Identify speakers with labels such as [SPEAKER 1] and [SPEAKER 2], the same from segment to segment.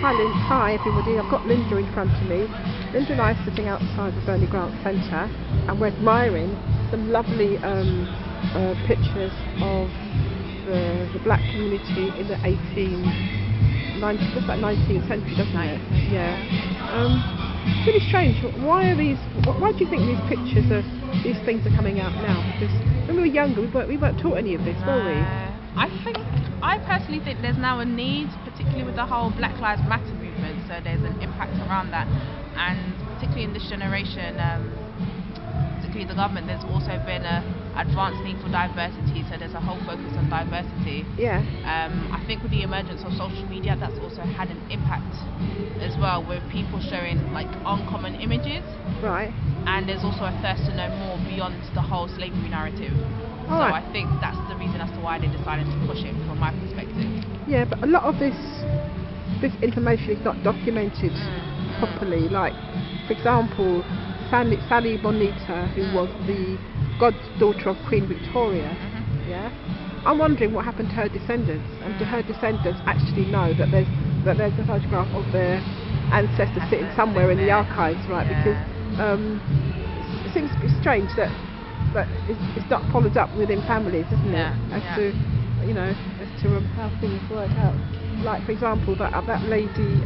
[SPEAKER 1] Hi everybody, I've got Linda in front of me. Linda and I are sitting outside the Bernie Grant Centre and we're admiring some lovely pictures of the black community in the 19th century, doesn't it? Yeah. It's really strange. Why do you think these things are coming out now? Because when we were younger, we weren't taught any of this, were we?
[SPEAKER 2] I personally think there's now a need, particularly with the whole Black Lives Matter movement, so there's an impact around that, and particularly in this generation, particularly the government, there's also been a advanced need for diversity, so there's a whole focus on diversity.
[SPEAKER 1] Yeah.
[SPEAKER 2] I think with the emergence of social media, that's also had an impact as well, with people showing like uncommon images.
[SPEAKER 1] Right.
[SPEAKER 2] And there's also a thirst to know more beyond the whole slavery narrative. So
[SPEAKER 1] right.
[SPEAKER 2] I think that's the reason as to why they decided to push it, from my perspective.
[SPEAKER 1] Yeah, but a lot of this information is not documented properly. Like, for example, Sally Bonita, who was the goddaughter of Queen Victoria. Yeah, I'm wondering what happened to her descendants, and do her descendants actually know that there's a photograph of their ancestors sitting somewhere in the archives, right?
[SPEAKER 2] Yeah.
[SPEAKER 1] Because it seems to be strange that it's not followed up within families, isn't it? As to how things work out. Like, for example, that lady.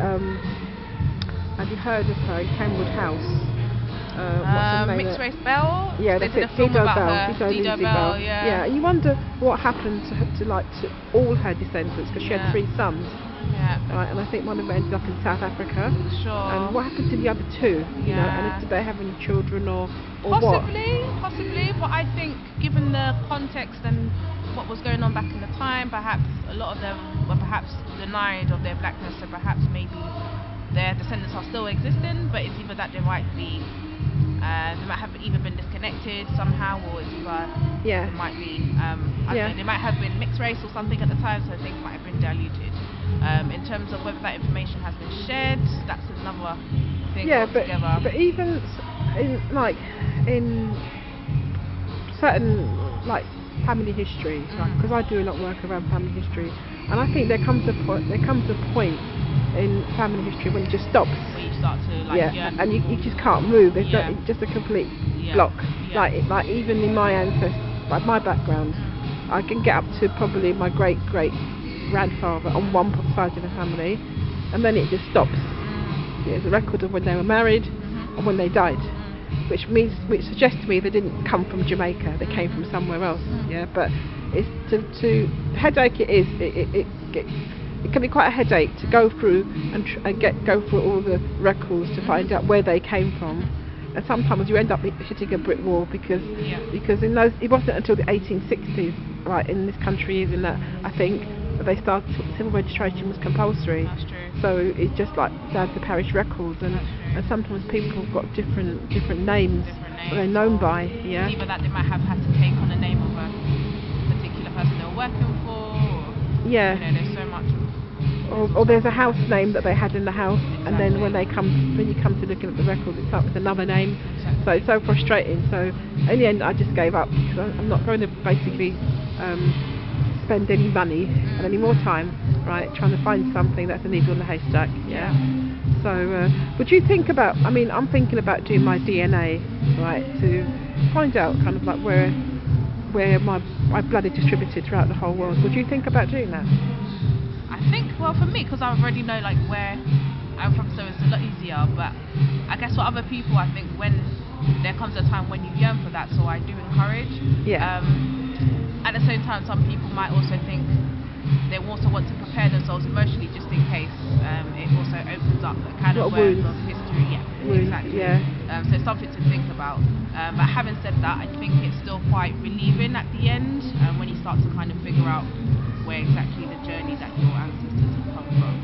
[SPEAKER 1] Have you heard of her in Kenwood House? What's her name?
[SPEAKER 2] Mixed Race Belle.
[SPEAKER 1] Yeah, that's it.
[SPEAKER 2] Dido
[SPEAKER 1] Belle.
[SPEAKER 2] Yeah.
[SPEAKER 1] Yeah, and you wonder what happened to all her descendants, because she had 3 sons.
[SPEAKER 2] Yeah.
[SPEAKER 1] Right, and I think one of them ended up in South Africa.
[SPEAKER 2] Sure.
[SPEAKER 1] And what happened to the other 2? You know, and did they have any children or
[SPEAKER 2] possibly, but I think given the context and what was going on back in the time, perhaps a lot of them were perhaps denied of their blackness, so perhaps maybe their descendants are still existing, but it's either that they might have either been disconnected somehow, or it's either they might be they might have been mixed race or something at the time, so things might have been diluted. In terms of whether that information has been shared, that's another thing altogether.
[SPEAKER 1] But even in certain family history, because I do a lot of work around family history, and I think there comes a point in family history when it just stops.
[SPEAKER 2] Where you start to
[SPEAKER 1] and you just can't move. It's just a complete block.
[SPEAKER 2] Yeah.
[SPEAKER 1] Like even in my ancestors, like my background, I can get up to probably my great grandfather on one side of the family, and then it just stops. There's a record of when they were married and when they died, which suggests to me they didn't come from Jamaica, they came from somewhere else. Yeah, but it's to headache. It is. It can be quite a headache to go through go through all the records to find out where they came from, and sometimes you end up hitting a brick wall because it wasn't until the 1860s, right, in this country, even that I think that they started civil registration was compulsory.
[SPEAKER 2] That's true.
[SPEAKER 1] So it's just like down to parish records, and sometimes people have got different names that they're known by. Yeah.
[SPEAKER 2] Either that they might have had to take on the name of a particular person they were working for. There's so much.
[SPEAKER 1] Or there's a house name that they had in the house, and then when you come to looking at the records, it starts with another name. So it's so frustrating. So in the end, I just gave up, because I'm not going to basically spend any money and any more time, right, trying to find something that's a needle in the haystack. Yeah. So would you think about? I mean, I'm thinking about doing my DNA, right, to find out kind of like where my blood is distributed throughout the whole world. Would you think about doing that?
[SPEAKER 2] I think, well, for me, because I already know like where I'm from, so it's a lot easier. But I guess for other people, I think when there comes a time when you yearn for that, so I do encourage.
[SPEAKER 1] Yeah.
[SPEAKER 2] At the same time, some people might also think they also want to prepare themselves emotionally, just in case. It also opens up a kind of world of history. Yeah,
[SPEAKER 1] wounds,
[SPEAKER 2] exactly.
[SPEAKER 1] Yeah.
[SPEAKER 2] So it's something to think about. But having said that, I think it's still quite relieving at the end when you start to kind of figure out where exactly the journey that your ancestors have come from.